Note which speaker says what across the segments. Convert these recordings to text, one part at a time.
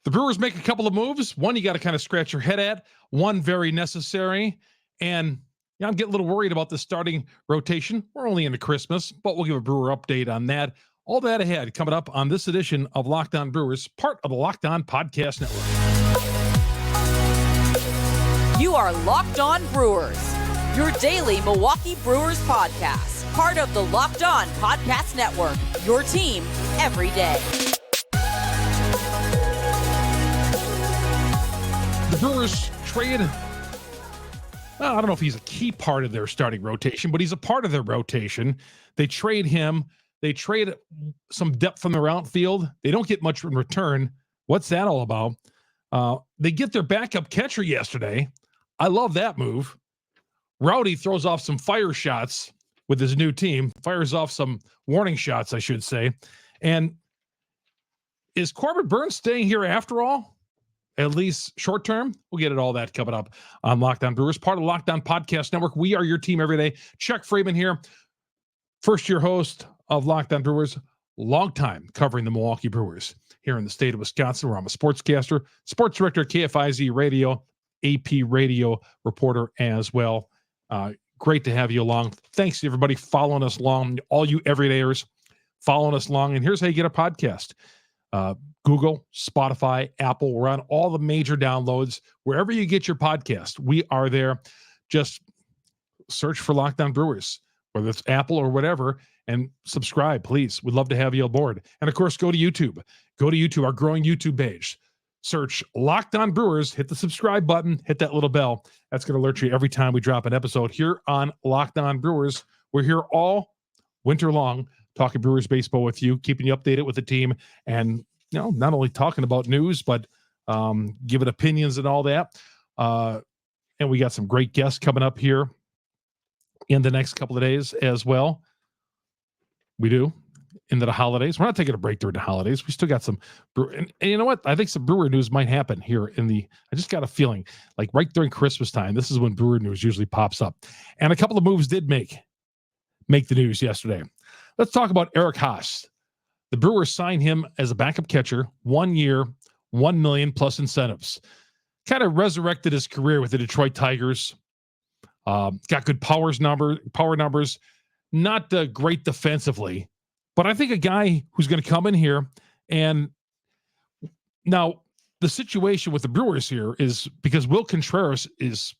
Speaker 1: The Brewers make a couple of moves. One you got to kind of scratch your head at. One very necessary. And I'm getting a little worried about the starting rotation. We're only into Christmas, but we'll give a Brewer update on that. All that ahead coming up on this edition of Locked On Brewers, part of the Locked On Podcast Network.
Speaker 2: You are Locked On Brewers, your daily Milwaukee Brewers podcast. Part of the Locked On Podcast Network, your team every day.
Speaker 1: The Brewers trade, I don't know if he's a key part of their starting rotation, but he's a part of their rotation. They trade him. They trade some depth from their outfield. They don't get much in return. What's that all about? They get their backup catcher yesterday. I love that move. Rowdy throws off some fire shots with his new team, fires off some warning shots, I should say. And is Corbin Burns staying here after all? At least short term? We'll get at all that coming up on Locked On Brewers, part of Locked On Podcast Network. We are your team every day. Chuck Freeman here, first-year host of Locked On Brewers, long time covering the Milwaukee Brewers here in the state of Wisconsin, where I'm a sportscaster, sports director at KFIZ Radio, AP radio reporter as well. Great to have you along. Thanks to everybody following us along, all you everydayers following us along. And here's how you get a podcast. Google, Spotify, Apple. We're on all the major downloads. Wherever you get your podcast, we are there. Just search for Locked On Brewers, whether it's Apple or whatever, and subscribe, please. We'd love to have you aboard. And, of course, go to YouTube. Go to YouTube, our growing YouTube page. Search Locked On Brewers, hit the subscribe button, hit that little bell. That's going to alert you every time we drop an episode here on Locked On Brewers. We're here all winter long talking Brewers baseball with you, keeping you updated with the team, and not only talking about news, but giving opinions and all that. And we got some great guests coming up here in the next couple of days as well. We do. Into the holidays. We're not taking a break during the holidays. We still got some and you know what? I think some Brewer news might happen here I just got a feeling like right during Christmas time, this is when Brewer news usually pops up. And a couple of moves did make the news yesterday. Let's talk about Eric Haase. The Brewers signed him as a backup catcher, 1 year, $1 million plus incentives. Kind of resurrected his career with the Detroit Tigers. Got good power numbers, not great defensively, but I think a guy who's going to come in here. And now the situation with the Brewers here is because Will Contreras is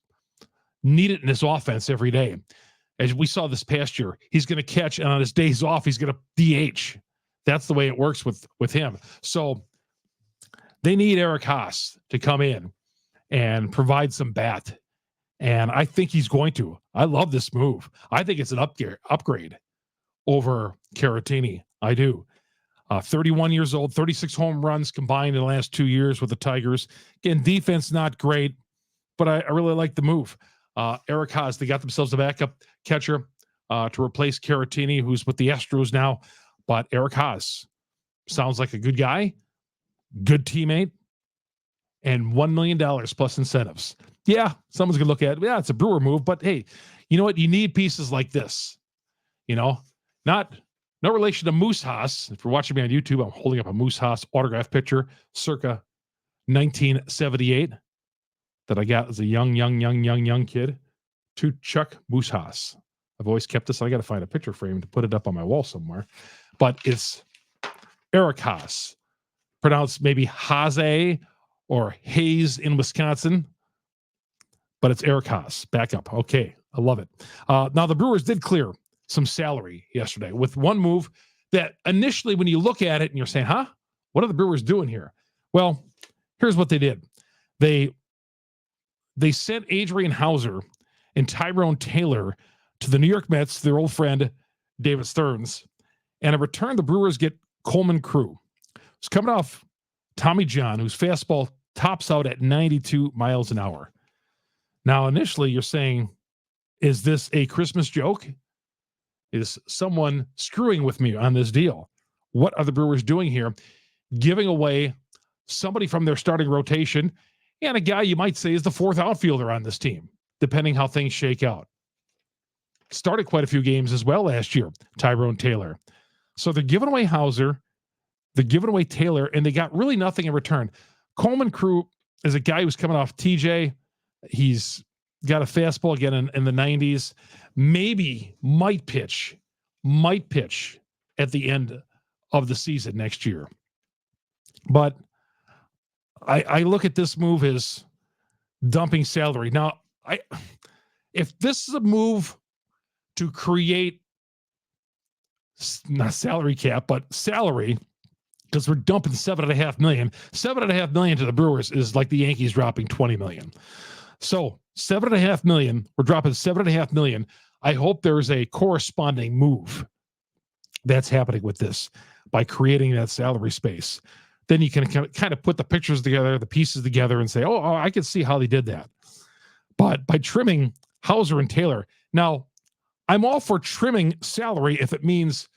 Speaker 1: needed in his offense every day. As we saw this past year, he's going to catch, and on his days off, he's going to DH. That's the way it works with him. So they need Eric Haase to come in and provide some bat. And I think he's going to. I love this move. I think it's an upgrade over Caratini. I do. 31 years old, 36 home runs combined in the last 2 years with the Tigers. Again, defense not great, but I really like the move. Eric Haase, they got themselves a backup catcher to replace Caratini, who's with the Astros now. But Eric Haase sounds like a good guy, good teammate, and $1 million plus incentives. Yeah, someone's going to look at it. Yeah, it's a Brewer move, but hey, you know what? You need pieces like this. No relation to Moose Haase. If you're watching me on YouTube, I'm holding up a Moose Haase autograph picture circa 1978 that I got as a young kid to Chuck Moose Haase. I've always kept this. I got to find a picture frame to put it up on my wall somewhere. But it's Eric Haase, pronounced maybe Haase or Hayes in Wisconsin. But it's Eric Haase. Back up. Okay, I love it. Now, the Brewers did clear some salary yesterday with one move that initially when you look at it and you're saying, what are the Brewers doing here? Well, here's what they did. They sent Adrian Haase and Tyrone Taylor to the New York Mets, their old friend David Stearns, and in return, the Brewers get Coleman Crew. It's coming off Tommy John, whose fastball tops out at 92 miles an hour. Now, initially, you're saying, is this a Christmas joke? Is someone screwing with me on this deal? What are the Brewers doing here? Giving away somebody from their starting rotation and a guy you might say is the fourth outfielder on this team, depending how things shake out. Started quite a few games as well last year, Tyrone Taylor. So they're giving away Haase, they're giving away Taylor, and they got really nothing in return. Coleman Crew is a guy who's coming off TJ. He's got a fastball again in the 90s. Maybe might pitch at the end of the season next year. But I look at this move as dumping salary. Now, if this is a move to create not salary cap, but salary, because we're dumping $7.5 million. $7.5 million to the Brewers is like the Yankees dropping $20 million. So $7.5 million, we're dropping $7.5 million. I hope there's a corresponding move that's happening with this by creating that salary space. Then you can kind of put the pictures together, the pieces together, and say, oh, I can see how they did that. But by trimming Haase and Taylor, now I'm all for trimming salary if it means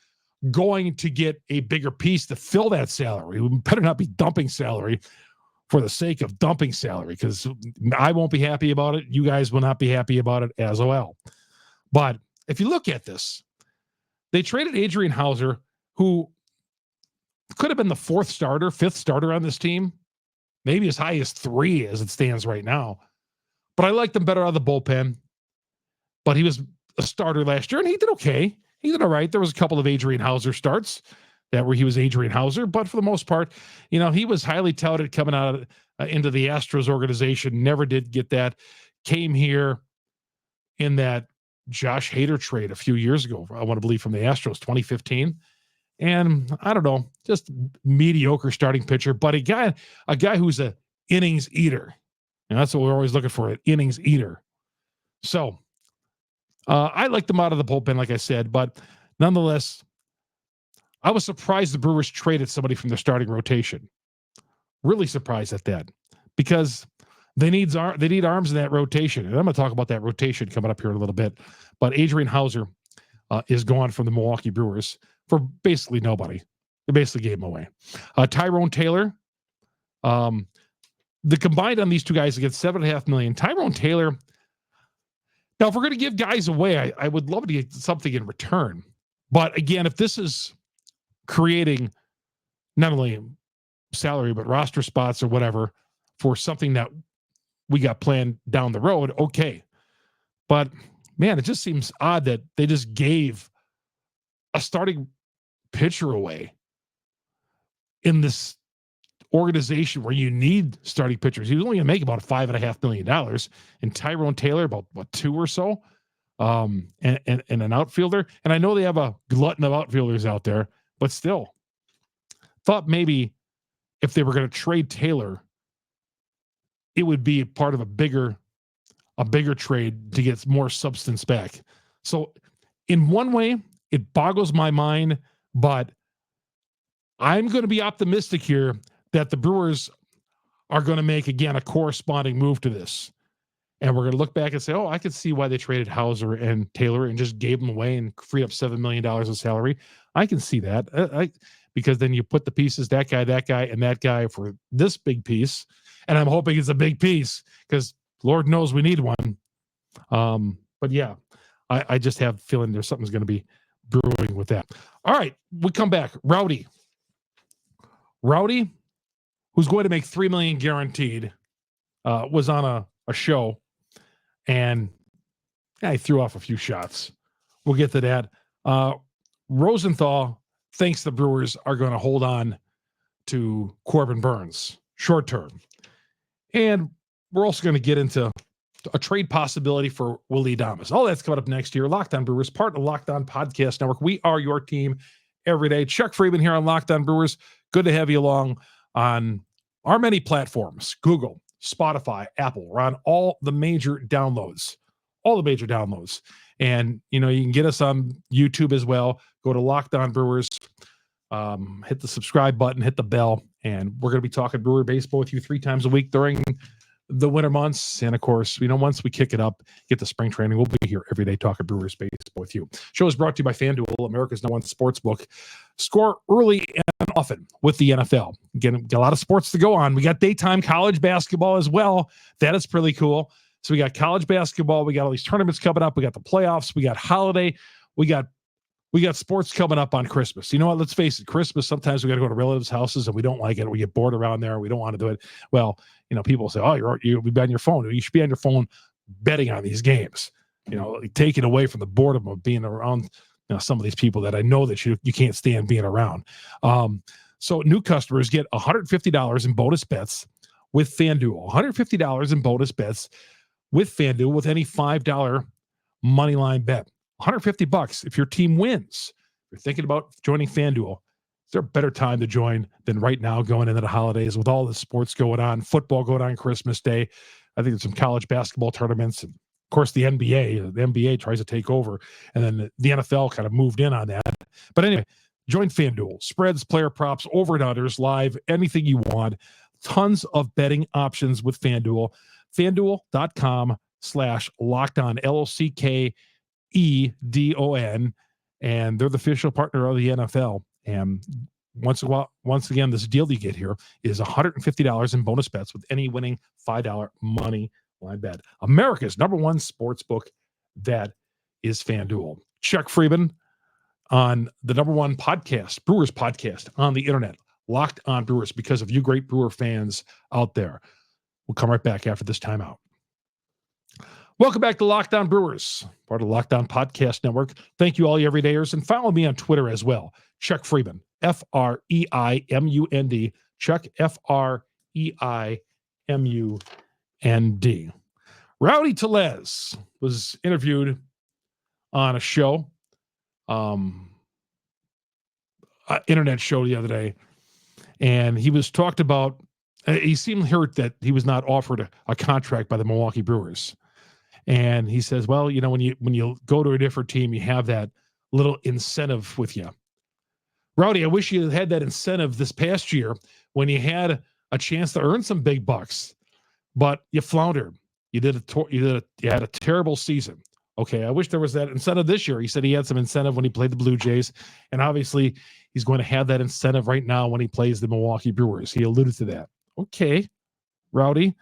Speaker 1: going to get a bigger piece to fill that salary. We better not be dumping salary for the sake of dumping salary, because I won't be happy about it. You guys will not be happy about it as well. But if you look at this, they traded Adrian Haase, who could have been the fifth starter on this team, maybe as high as 3 as it stands right now. But I liked him better out of the bullpen. But he was a starter last year, and he did okay. He did all right. There was a couple of Adrian Haase starts that where he was Adrian Haase, but for the most part, he was highly touted coming out into the Astros organization. Never did get that. Came here in that Josh Hader trade a few years ago, I want to believe, from the Astros, 2015. And I don't know, just mediocre starting pitcher, but a guy who's a innings eater. And that's what we're always looking for, an innings eater. So I liked them out of the bullpen, like I said, but nonetheless, I was surprised the Brewers traded somebody from their starting rotation. Really surprised at that, because they need arms in that rotation. And I'm going to talk about that rotation coming up here in a little bit. But Adrian Haase is gone from the Milwaukee Brewers for basically nobody. They basically gave him away. Tyrone Taylor, the combined on these two guys against $7.5 million. Tyrone Taylor. Now, if we're going to give guys away, I would love to get something in return. But again, if this is creating not only salary, but roster spots or whatever for something that we got planned down the road, okay. But man, it just seems odd that they just gave a starting pitcher away in this organization where you need starting pitchers. He was only going to make about $5.5 million, and Tyrone Taylor about 2 or so, and an outfielder. And I know they have a glutton of outfielders out there, but still thought maybe if they were going to trade Taylor, it would be part of a bigger trade to get more substance back. So in one way, it boggles my mind, but I'm going to be optimistic here that the Brewers are going to make, again, a corresponding move to this. And we're going to look back and say, oh, I could see why they traded Haase and Taylor and just gave them away and free up $7 million of salary. I can see that. Because then you put the pieces, that guy, and that guy for this big piece. And I'm hoping it's a big piece because Lord knows we need one. But yeah, I just have a feeling there's something's going to be brewing with that. All right, we come back. Rowdy, who's going to make $3 million guaranteed, was on a show, and he threw off a few shots. We'll get to that. Rosenthal thinks the Brewers are going to hold on to Corbin Burnes short term. And we're also going to get into a trade possibility for Willy Adames. All that's coming up next year. Locked On Brewers, part of the Locked On Podcast Network. We are your team every day. Chuck Freeman here on Locked On Brewers. Good to have you along on our many platforms: Google, Spotify, Apple. We're on all the major downloads. And, you can get us on YouTube as well. Go to Locked On Brewers, hit the subscribe button, hit the bell, and we're going to be talking Brewer baseball with you 3 times a week during the winter months. And of course, once we kick it up, get the spring training, we'll be here every day talking Brewers baseball with you. Show is brought to you by FanDuel, America's #1 sportsbook. Score early and often with the NFL. Again, got a lot of sports to go on. We got daytime college basketball as well. That is pretty cool. So we got college basketball. We got all these tournaments coming up. We got the playoffs. We got holiday. We got We got sports coming up on Christmas. You know what? Let's face it. Christmas, sometimes we got to go to relatives' houses and we don't like it. We get bored around there. We don't want to do it. Well, people say, oh, you'll be on your phone. You should be on your phone betting on these games. Taking away from the boredom of being around some of these people that I know that you can't stand being around. So new customers get $150 in bonus bets with FanDuel. $150 in bonus bets with FanDuel with any $5 money line bet. $150 if your team wins. If you're thinking about joining FanDuel, is there a better time to join than right now going into the holidays with all the sports going on, football going on Christmas Day? I think there's some college basketball tournaments. And of course, the NBA tries to take over. And then the NFL kind of moved in on that. But anyway, join FanDuel. Spreads, player props, over and unders, live, anything you want. Tons of betting options with FanDuel. FanDuel.com/LockedOn, LOCKEDON, and they're the official partner of the NFL. And once again, this deal you get here is $150 in bonus bets with any winning $5 money line bet. America's number one sports book, that is FanDuel. Chuck Freeman on the number one podcast, Brewers podcast on the internet, Locked On Brewers, because of you great Brewer fans out there. We'll come right back after this timeout. Welcome back to Locked On Brewers, part of the Locked On Podcast Network. Thank you all you everydayers, and follow me on Twitter as well. Chuck Freeman, Freimund, Chuck, Freimund. Rowdy Tellez was interviewed on a show, internet show the other day, and he was talked about. He seemed hurt that he was not offered a contract by the Milwaukee Brewers. And he says, well, when you go to a different team, you have that little incentive with you. Rowdy, I wish you had that incentive this past year when you had a chance to earn some big bucks, but you floundered. You had a terrible season. Okay, I wish there was that incentive this year. He said he had some incentive when he played the Blue Jays, and obviously he's going to have that incentive right now when he plays the Milwaukee Brewers. He alluded to that. Okay, Rowdy,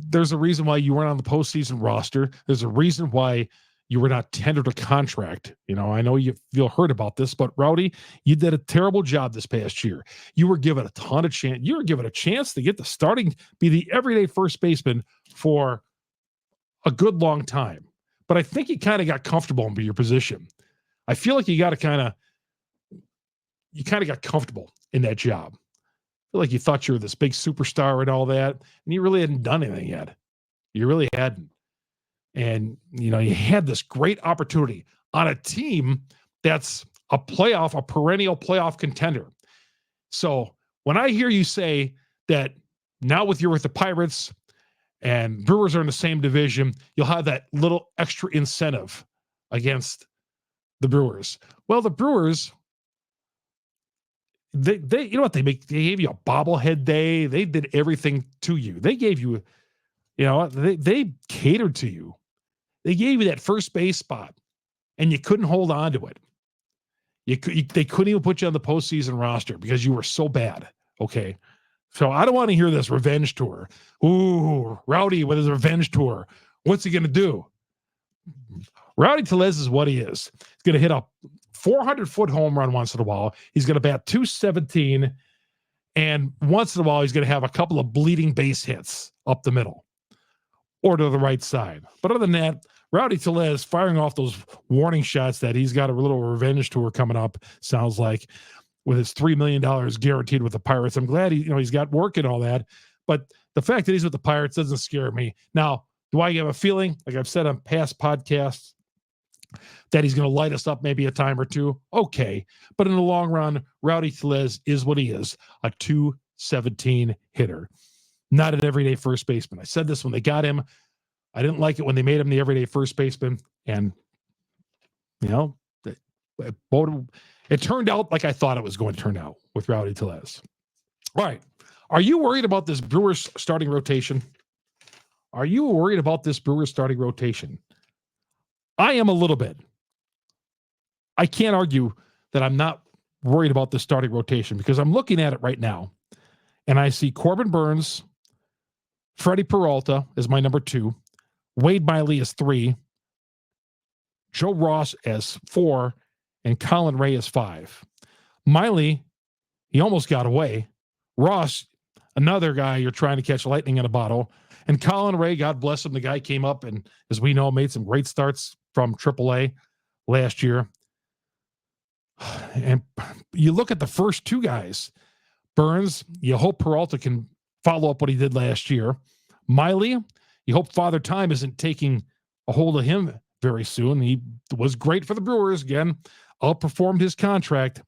Speaker 1: there's a reason why you weren't on the postseason roster. There's a reason why you were not tendered a contract. I know you feel hurt about this, but Rowdy, you did a terrible job this past year. You were given a ton of chance. You were given a chance to get the starting, be the everyday first baseman for a good long time. But I think you kind of got comfortable in your position. I feel like you kind of got comfortable in that job. I feel like you thought you were this big superstar and all that, and you really hadn't done anything yet. You really hadn't. And, you had this great opportunity on a team that's a perennial playoff contender. So when I hear you say that now with the Pirates and Brewers are in the same division, you'll have that little extra incentive against the Brewers. Well, the Brewers, they they gave you a bobblehead day. They did everything to you. They gave you, they catered to you. They gave you that first base spot, and you couldn't hold on to it. They couldn't even put you on the postseason roster because you were so bad. Okay, so I don't want to hear this revenge tour. Ooh, Rowdy with his revenge tour. What's he going to do? Rowdy Tellez is what he is. He's going to hit a 400-foot home run once in a while. He's going to bat .217, and once in a while he's going to have a couple of bleeding base hits up the middle or to the right side. But other than that, Rowdy Tellez firing off those warning shots that he's got a little revenge tour coming up, sounds like, with his $3 million guaranteed with the Pirates. I'm glad he's got work and all that. But the fact that he's with the Pirates doesn't scare me. Now, do I have a feeling, like I've said on past podcasts, that he's going to light us up maybe a time or two? Okay. But in the long run, Rowdy Tellez is what he is, a .217 hitter. Not an everyday first baseman. I said this when they got him. I didn't like it when they made him the everyday first baseman. And, it turned out like I thought it was going to turn out with Rowdy Tellez. All right. Are you worried about this Brewers starting rotation? Are you worried about this Brewers starting rotation? I am a little bit. I can't argue that I'm not worried about the starting rotation because I'm looking at it right now, and I see Corbin Burns, Freddie Peralta as my number 2, Wade Miley is 3, Joe Ross as 4, and Colin Ray as 5. Miley, he almost got away. Ross, another guy you're trying to catch lightning in a bottle. And Colin Ray, God bless him, the guy came up and, as we know, made some great starts from AAA last year. And you look at the first two guys, Burns, you hope Peralta can follow up what he did last year. Miley, you hope Father Time isn't taking a hold of him very soon. He was great for the Brewers, again, outperformed his contract.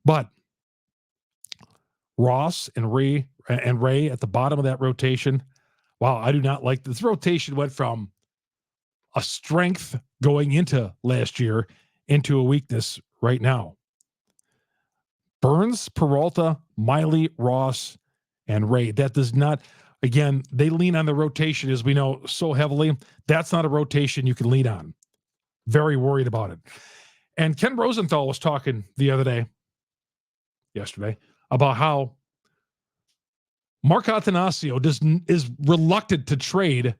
Speaker 1: But Ross and Ray at the bottom of that rotation, wow, I do not like this. Rotation went from a strength going into last year into a weakness right now. Burns, Peralta, Miley, Ross, and Ray. That does not, again, they lean on the rotation, as we know, so heavily. That's not a rotation you can lean on. Very worried about it. And Ken Rosenthal was talking yesterday, about how Mark Attanasio is reluctant to trade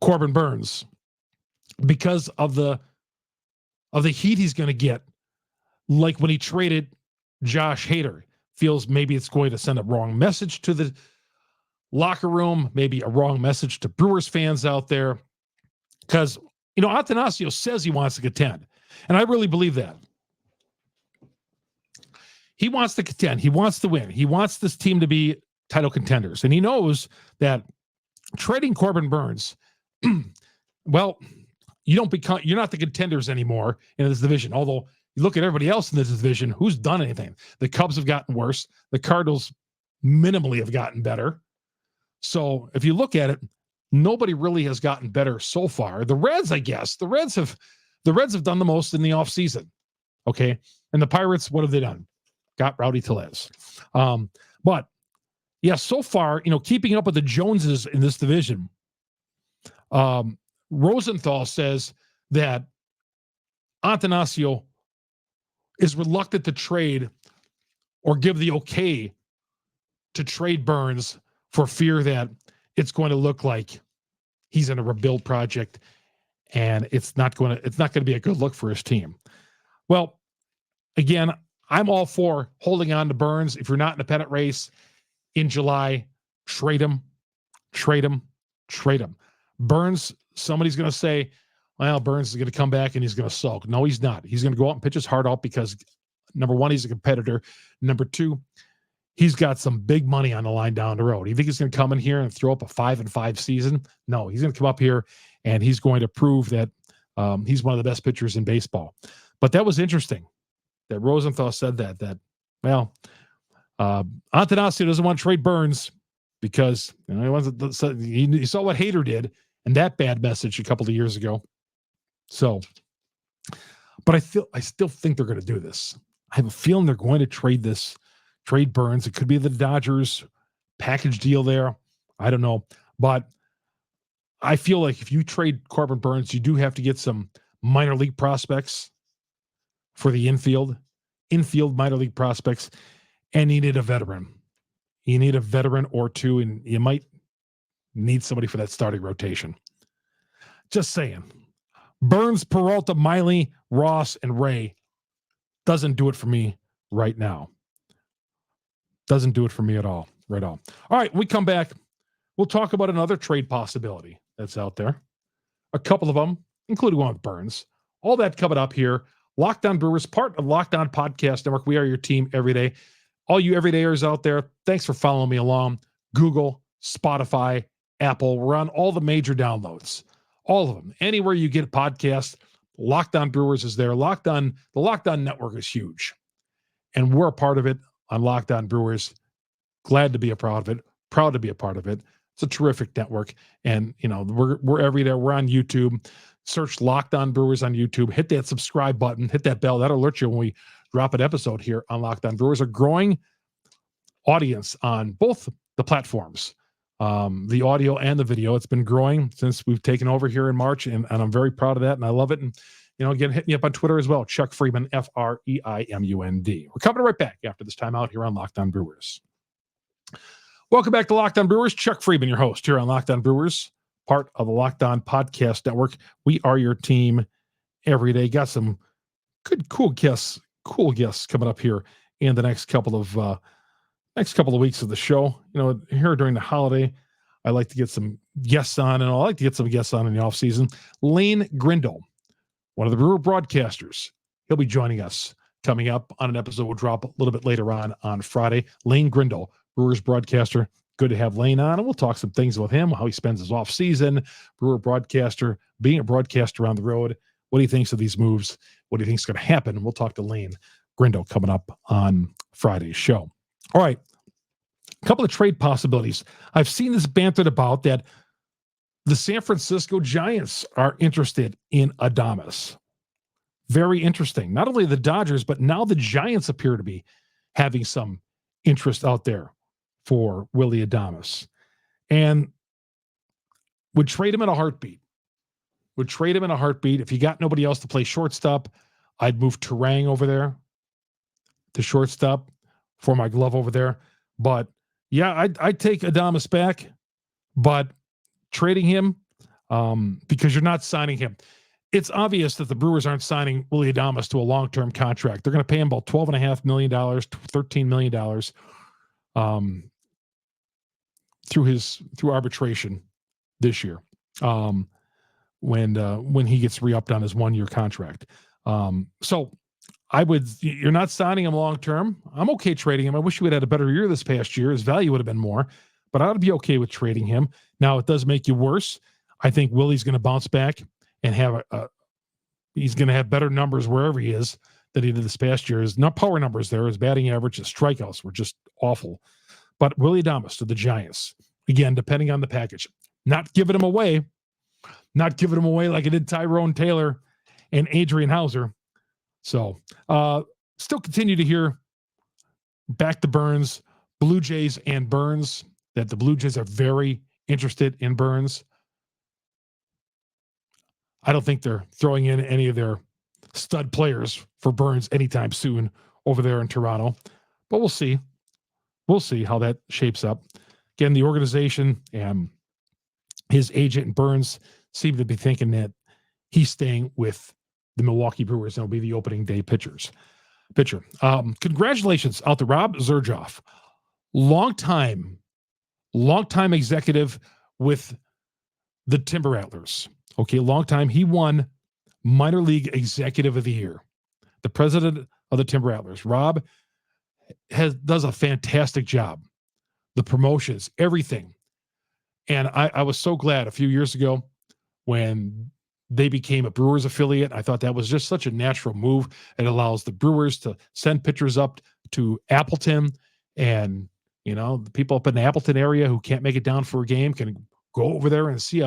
Speaker 1: Corbin Burns because of the heat he's going to get. Like when he traded Josh Hader, feels maybe it's going to send a wrong message to the locker room, maybe a wrong message to Brewers fans out there. Because, Attanasio says he wants to contend. And I really believe that. He wants to contend. He wants to win. He wants this team to be title contenders. And he knows that trading Corbin Burns, well, you're not the contenders anymore in this division. Although you look at everybody else in this division, who's done anything? The Cubs have gotten worse. The Cardinals minimally have gotten better. So if you look at it, nobody really has gotten better so far. The Reds, I guess, the Reds have done the most in the offseason. Okay. And the Pirates, what have they done? Got Rowdy Tellez. But yeah, so far, keeping up with the Joneses in this division, Rosenthal says that Attanasio is reluctant to trade or give the okay to trade Burns for fear that it's going to look like he's in a rebuild project and it's not going to be a good look for his team. Well, again, I'm all for holding on to Burns. If you're not in a pennant race in July, trade him. Burns, somebody's going to say, well, Burns is going to come back and he's going to sulk. No, he's not. He's going to go out and pitch his heart out because, number one, he's a competitor. Number two, he's got some big money on the line down the road. You think he's going to come in here and throw up a 5-5 season? No, he's going to come up here and he's going to prove that he's one of the best pitchers in baseball. But that was interesting that Rosenthal said that Attanasio doesn't want to trade Burns because he saw what Hader did and that bad message a couple of years ago. So, but I still think they're going to do this. I have a feeling they're going to trade Burns. It could be the Dodgers package deal there. I don't know. But I feel like if you trade Corbin Burns, you do have to get some minor league prospects for the infield minor league prospects, and you need a veteran. You need a veteran or two, and you might need somebody for that starting rotation. Just saying. Burns, Peralta, Miley, Ross, and Ray doesn't do it for me right now. Doesn't do it for me at all. Right on. All right, when we come back, we'll talk about another trade possibility that's out there. A couple of them, including one with Burns. All that coming up here. Locked On Brewers, part of Locked On Podcast Network. We are your team every day. All you everydayers out there, thanks for following me along. Google, Spotify, Apple. We're on all the major downloads. All of them. Anywhere you get podcasts, Locked On Brewers is there. The Locked On Network is huge. And we're a part of it on Locked On Brewers. Glad to be a part of it. Proud to be a part of it. It's a terrific network. And, we're every day. We're on YouTube. Search Locked On Brewers on YouTube. Hit that subscribe button. Hit that bell. That'll alert you when we drop an episode here on Locked On Brewers. A growing audience on both the platforms, the audio and the video. It's been growing since we've taken over here in March, and I'm very proud of that, and I love it. And, again, hit me up on Twitter as well, Chuck Freeman, Freimund. We're coming right back after this time out here on Locked On Brewers. Welcome back to Locked On Brewers. Chuck Freeman, your host here on Locked On Brewers, part of the Locked On Podcast Network. We are your team every day. Got some good, cool guests coming up here in the next couple of weeks of the show. Here during the holiday, I like to get some guests on, and I like to get some guests on in the off season. Lane Grindle, one of the Brewer broadcasters, he'll be joining us coming up on an episode we'll drop a little bit later on Friday. Lane Grindle, Brewers broadcaster. Good to have Lane on, and we'll talk some things with him, how he spends his off season, Brewer broadcaster, being a broadcaster on the road, what he thinks of these moves, what he thinks is going to happen. And we'll talk to Lane Grindle coming up on Friday's show. All right. A couple of trade possibilities. I've seen this bantered about that the San Francisco Giants are interested in Adames. Very interesting. Not only the Dodgers, but now the Giants appear to be having some interest out there for Willy Adames. And would trade him in a heartbeat. If you got nobody else to play shortstop, I'd move Tyrone over there to shortstop for my glove over there. But yeah, I'd take Adames back, but trading him because you're not signing him. It's obvious that the Brewers aren't signing Willy Adames to a long-term contract. They're going to pay him about $12.5 million, $13 million through arbitration this year when he gets re-upped on his 1-year contract. So you're not signing him long-term. I'm okay trading him. I wish he would have had a better year this past year. His value would have been more, but I would be okay with trading him. Now, it does make you worse. I think Willie's going to bounce back and have he's going to have better numbers wherever he is than he did this past year. His not power numbers there, his batting average, his strikeouts were just awful. But Willy Adames to the Giants, again, depending on the package. Not giving him away like I did Tyrone Taylor and Adrian Haase. So still continue to hear back to Burns, Blue Jays and Burns, that the Blue Jays are very interested in Burns. I don't think they're throwing in any of their stud players for Burns anytime soon over there in Toronto, but we'll see. We'll see how that shapes up. Again, the organization and his agent and Burns seem to be thinking that he's staying with the Milwaukee Brewers and will be the opening day pitcher. Congratulations out to Rob Zerjoff, longtime executive with the Timber Rattlers. Okay, long time. He won Minor League Executive of the Year, the president of the Timber Rattlers. Rob does a fantastic job. The promotions, everything. And I was so glad a few years ago when they became a Brewers affiliate. I thought that was just such a natural move. It allows the Brewers to send pitchers up to Appleton, and the people up in the Appleton area who can't make it down for a game can go over there and see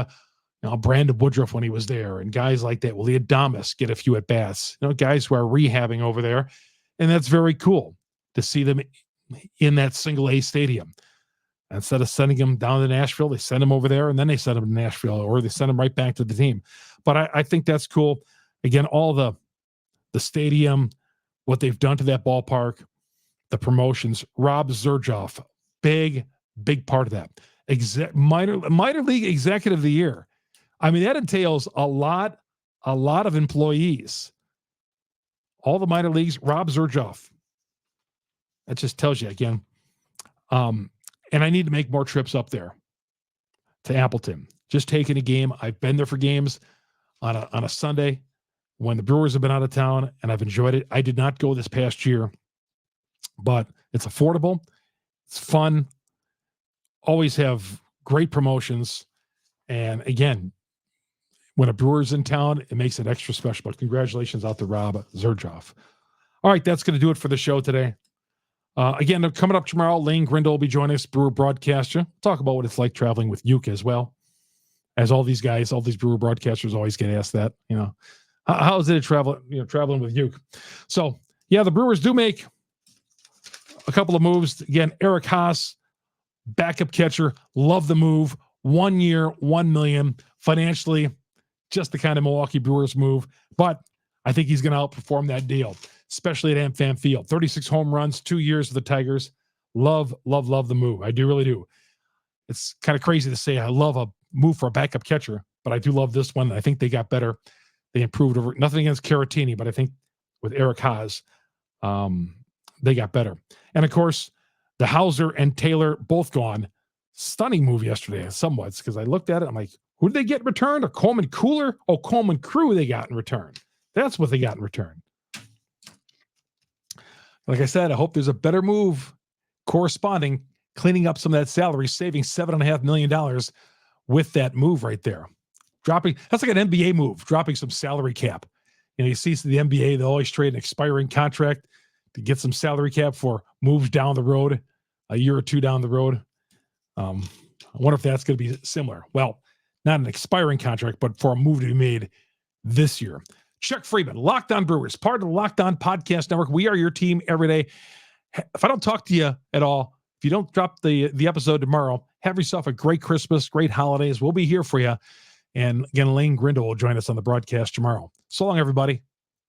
Speaker 1: Brandon Woodruff when he was there, and guys like that. Willy Adames get a few at bats. Guys who are rehabbing over there, and that's very cool to see them in that single A stadium. Instead of sending them down to Nashville, they send them over there, and then they send them to Nashville, or they send them right back to the team. But I think that's cool. Again, all the stadium, what they've done to that ballpark, the promotions. Rob Zerjoff, big part of that. Minor League Executive of the Year. I mean, that entails a lot of employees. All the minor leagues, Rob Zerjoff. That just tells you again. And I need to make more trips up there to Appleton. Just taking a game. I've been there for games on a Sunday when the Brewers have been out of town, and I've enjoyed it. I did not go this past year, but it's affordable. It's fun. Always have great promotions. And again, when a Brewer's in town, it makes it extra special. But congratulations out to Rob Zerjoff. All right, that's going to do it for the show today. Again, coming up tomorrow, Lane Grindle will be joining us, Brewer broadcaster. Talk about what it's like traveling with Uke as well. As all these Brewer broadcasters always get asked that, how is it traveling with Uke? So yeah, the Brewers do make a couple of moves. Again, Eric Haase, backup catcher. Love the move. 1 year, $1 million. Financially, just the kind of Milwaukee Brewers move. But I think he's going to outperform that deal, especially at AmFam Field. 36 home runs, 2 years with the Tigers. Love the move. I do really do. It's kind of crazy to say I love a move for a backup catcher, but I do love this one. I think they got better They improved over nothing against Caratini, but I think with Eric Haase, they got better. And of course, the Hauser and Taylor both gone. Stunning move yesterday, somewhat, because I looked at it. I'm like, who did they get in return? A Coleman Cooler? Oh, Coleman Crew they got in return. That's what they got in return. Like I said, I hope there's a better move corresponding, cleaning up some of that salary, saving $7.5 million with that move right there. Dropping, that's like an NBA move, dropping some salary cap. You see the NBA, they always trade an expiring contract to get some salary cap for moves down the road, a year or two down the road. I wonder if that's going to be similar. Well, not an expiring contract, but for a move to be made this year. Chuck Freeman, Locked On Brewers, part of the Locked On Podcast Network. We are your team every day. If I don't talk to you at all, if you don't drop the episode tomorrow, have yourself a great Christmas, great holidays. We'll be here for you. And again, Lane Grindle will join us on the broadcast tomorrow. So long, everybody.